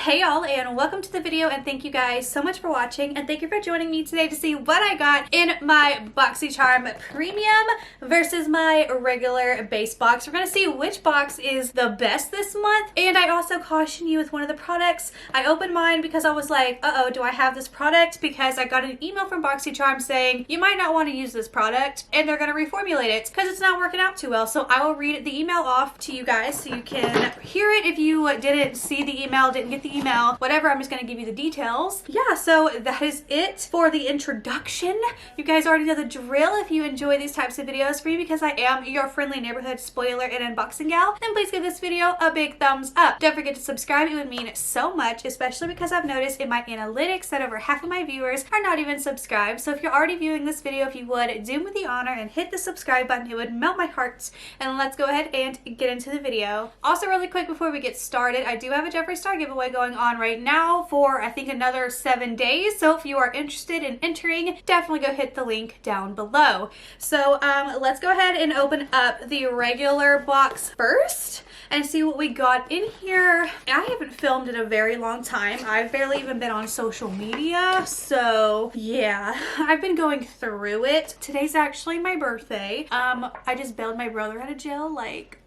Hey y'all, and welcome to the video, and thank you guys so much for watching, and thank you for joining me today to see what I got in my Boxycharm Premium versus my regular base box. We're gonna see which box is the best this month, and I also caution you with one of the products. I opened mine because I was like, uh-oh, do I have this product? Because I got an email from Boxycharm saying, you might not want to use this product, and they're gonna reformulate it because it's not working out too well. So I will read the email off to you guys so you can hear it if you didn't see the email, didn't get the email, whatever. I'm just going to give you the details. Yeah, so that is it for the introduction. You guys already know the drill. If you enjoy these types of videos for me, because I am your friendly neighborhood spoiler and unboxing gal, then please give this video a big thumbs up. Don't forget to subscribe. It would mean so much, especially because I've noticed in my analytics that over half of my viewers are not even subscribed. So if you're already viewing this video, if you would do me the honor and hit the subscribe button, it would melt my heart. And let's go ahead and get into the video. Also, really quick before we get started, I do have a Jeffree Star giveaway going on right now for I think another 7 days. So if you are interested in entering, definitely go hit the link down below. So let's go ahead and open up the regular box first and see what we got in here. I haven't filmed in a very long time. I've barely even been on social media, so yeah, I've been going through it. Today's actually my birthday. I just bailed my brother out of jail like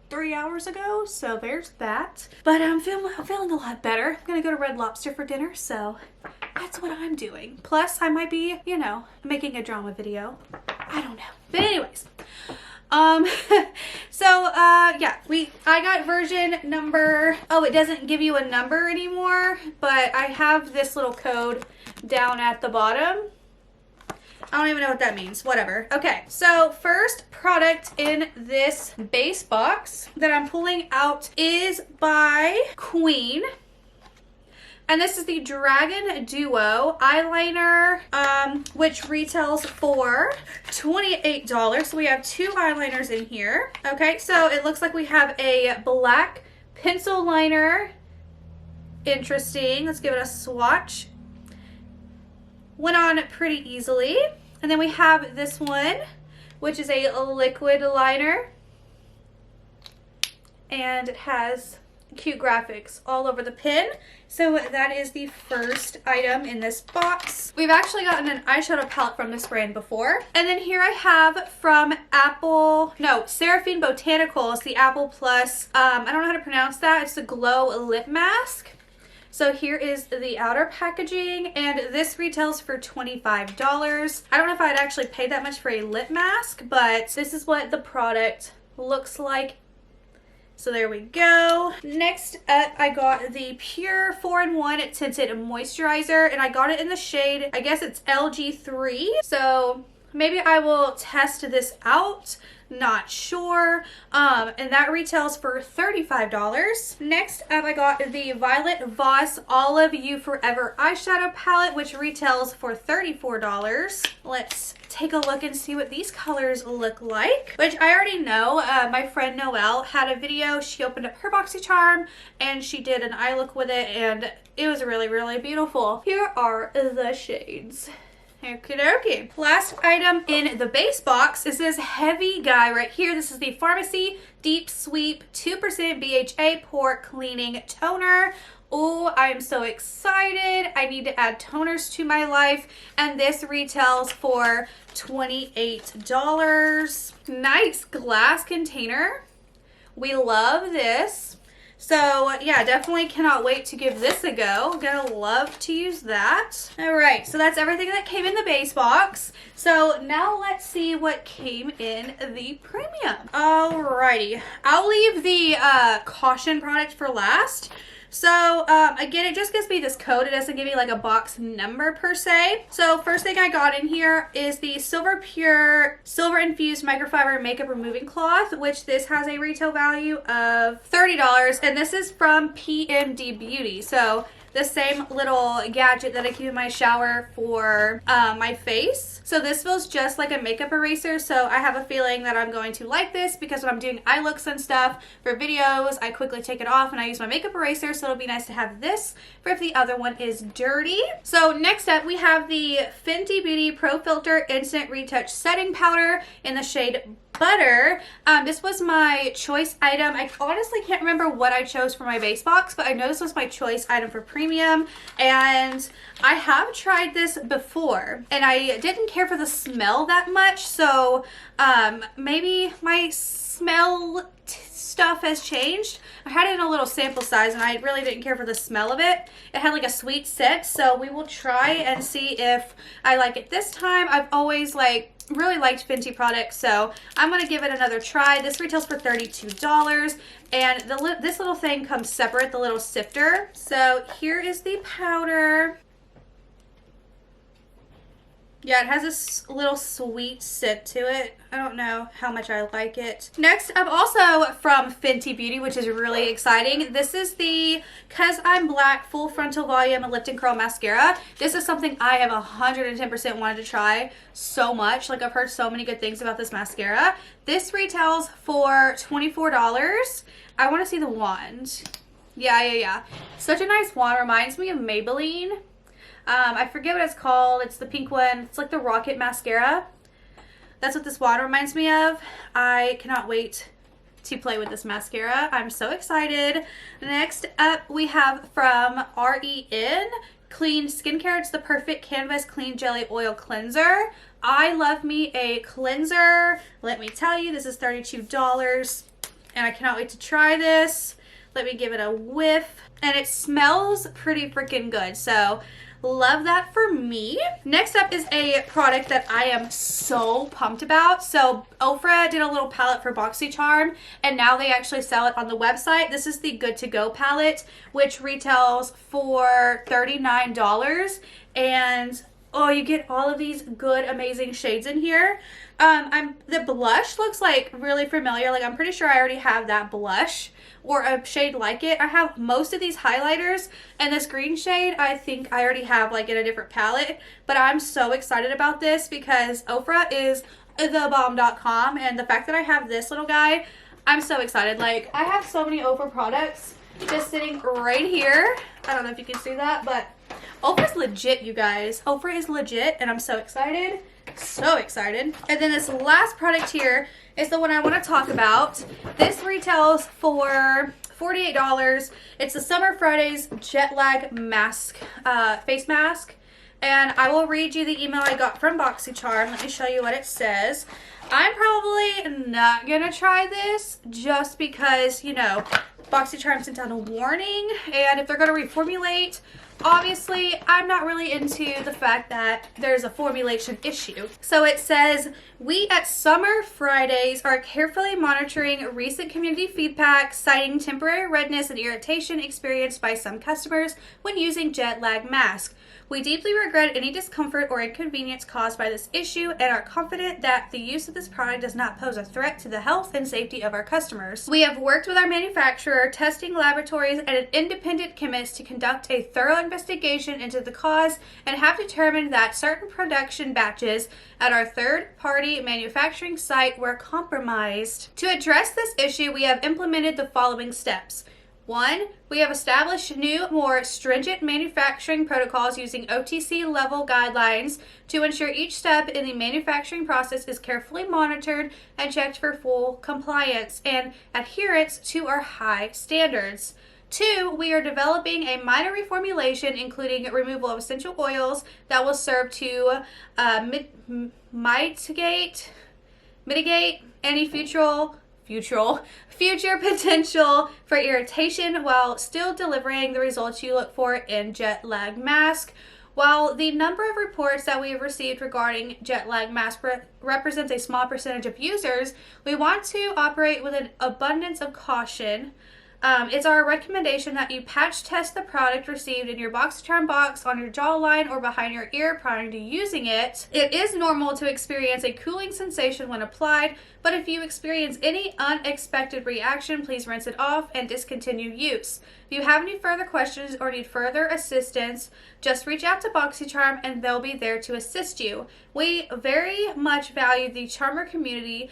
3 hours ago, so there's that. But I'm feeling a lot better. I'm gonna go to Red Lobster for dinner, so that's what I'm doing. Plus, I might be, you know, making a drama video. I don't know. But anyways, yeah, I got version number, oh, it doesn't give you a number anymore, but I have this little code down at the bottom. I don't even know what that means. Whatever. Okay, so first product in this base box that I'm pulling out is by Queen. And this is the Dragon Duo eyeliner, which retails for $28. So we have two eyeliners in here. Okay, so it looks like we have a black pencil liner. Interesting. Let's give it a swatch. Went on pretty easily. And then we have this one, which is a liquid liner. And it has cute graphics all over the pin. So that is the first item in this box. We've actually gotten an eyeshadow palette from this brand before. And then here I have from Seraphine Botanicals, the Apple Plus, I don't know how to pronounce that. It's the Glow Lip Mask. So here is the outer packaging, and this retails for $25. I don't know if I'd actually pay that much for a lip mask, but this is what the product looks like. So there we go. Next up, I got the Pure 4-in-1 Tinted Moisturizer, and I got it in the shade, I guess it's LG3. So maybe I will test this out. Not sure. And that retails for $35. Next up, I got the Violet Voss All of You Forever eyeshadow palette, which retails for $34. Let's take a look and see what these colors look like, which I already know. My friend Noelle had a video. She opened up her Boxycharm and she did an eye look with it, and it was really, really beautiful. Here are the shades. Okie dokie. Last item in the base box is this heavy guy right here. This is the Pharmacy Deep Sweep 2% BHA Pore Cleaning Toner. Oh, I'm so excited. I need to add toners to my life, and this retails for $28. Nice glass container. We love this. So yeah, definitely cannot wait to give this a go. Gonna love to use that. All right, so that's everything that came in the base box. So now let's see what came in the premium. Alrighty, I'll leave the caution product for last. So again, it just gives me this code. It doesn't give me like a box number per se. So first thing I got in here is the Silver Pure Silver Infused Microfiber Makeup Removing Cloth, which this has a retail value of $30. And this is from PMD Beauty. So the same little gadget that I keep in my shower for my face. So this feels just like a makeup eraser, so I have a feeling that I'm going to like this because when I'm doing eye looks and stuff for videos, I quickly take it off and I use my makeup eraser, so it'll be nice to have this for if the other one is dirty. So next up, we have the Fenty Beauty Pro Filter Instant Retouch Setting Powder in the shade butter. This was my choice item. I honestly can't remember what I chose for my base box, but I know this was my choice item for premium, and I have tried this before and I didn't care for the smell that much, so maybe my smell stuff has changed. I had it in a little sample size and I really didn't care for the smell of it. It had like a sweet scent, so we will try and see if I like it this time. I've always really liked Fenty products, so I'm gonna give it another try. This retails for $32, and this little thing comes separate, the little sifter. So here is the powder. Yeah, it has this little sweet scent to it. I don't know how much I like it. Next up, also from Fenty Beauty, which is really exciting. This is the Cause I'm Black Full Frontal Volume Lift and Curl Mascara. This is something I have 110% wanted to try so much. Like, I've heard so many good things about this mascara. This retails for $24. I want to see the wand. Yeah. Such a nice wand. Reminds me of Maybelline. I forget what it's called. It's the pink one. It's like the Rocket Mascara. That's what this wand reminds me of. I cannot wait to play with this mascara. I'm so excited. Next up, we have from REN Clean Skincare. It's the Perfect Canvas Clean Jelly Oil Cleanser. I love me a cleanser. Let me tell you, this is $32, and I cannot wait to try this. Let me give it a whiff, and it smells pretty freaking good, so love that for me. Next up is a product that I am so pumped about. So Ofra did a little palette for Boxycharm, and now they actually sell it on the website. This is the Good to Go palette, which retails for $39, and oh, you get all of these good, amazing shades in here. The blush looks like really familiar. Like, I'm pretty sure I already have that blush or a shade like it. I have most of these highlighters, and this green shade I think I already have like in a different palette, but I'm so excited about this because Ofra is thebomb.com, and the fact that I have this little guy, I'm so excited. Like, I have so many Ofra products just sitting right here. I don't know if you can see that, but Ofra's legit, you guys. Ofra is legit, and I'm so excited. So excited. And then this last product here is the one I want to talk about. This retails for $48. It's the Summer Fridays Jet Lag Mask, face mask. And I will read you the email I got from Boxycharm. Let me show you what it says. I'm probably not going to try this just because, you know, Boxycharm sent out a warning. And if they're going to reformulate, obviously, I'm not really into the fact that there's a formulation issue. So it says, we at Summer Fridays are carefully monitoring recent community feedback citing temporary redness and irritation experienced by some customers when using jet lag mask. We deeply regret any discomfort or inconvenience caused by this issue and are confident that the use of this product does not pose a threat to the health and safety of our customers. We have worked with our manufacturer, testing laboratories, and an independent chemist to conduct a thorough investigation into the cause and have determined that certain production batches at our third-party manufacturing site were compromised. To address this issue, we have implemented the following steps. 1. We have established new, more stringent manufacturing protocols using OTC level guidelines to ensure each step in the manufacturing process is carefully monitored and checked for full compliance and adherence to our high standards. 2. We are developing a minor reformulation including removal of essential oils that will serve to mitigate any future potential for irritation while still delivering the results you look for in jet lag mask. While the number of reports that we have received regarding jet lag mask represents a small percentage of users, we want to operate with an abundance of caution. It's our recommendation that you patch test the product received in your Boxycharm box on your jawline or behind your ear prior to using it. It is normal to experience a cooling sensation when applied, but if you experience any unexpected reaction, please rinse it off and discontinue use. you have any further questions or need further assistance, just reach out to Boxycharm and they'll be there to assist you. We very much value the charmer community,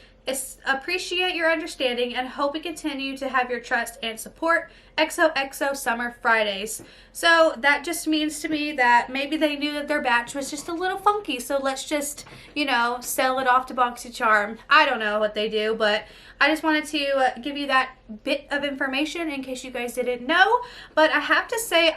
appreciate your understanding, and hope we continue to have your trust and support. XOXO Summer Fridays. So that just means to me that maybe they knew that their batch was just a little funky, so let's just, you know, sell it off to Boxycharm. I don't know what they do, but I just wanted to give you that bit of information in case you guys didn't know. But I have to say,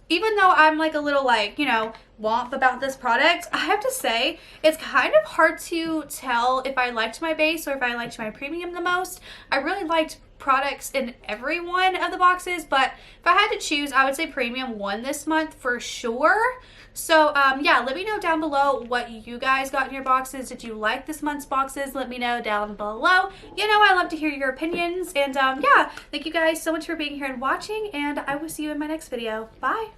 even though I'm like a little like, you know, womp about this product, I have to say it's kind of hard to tell if I liked my base or if I liked my premium the most. I really liked products in every one of the boxes, but if I had to choose, I would say premium won this month for sure. So yeah, let me know down below what you guys got in your boxes. Did you like this month's boxes? Let me know down below. You know I love to hear your opinions, and yeah, thank you guys so much for being here and watching, and I will see you in my next video. Bye.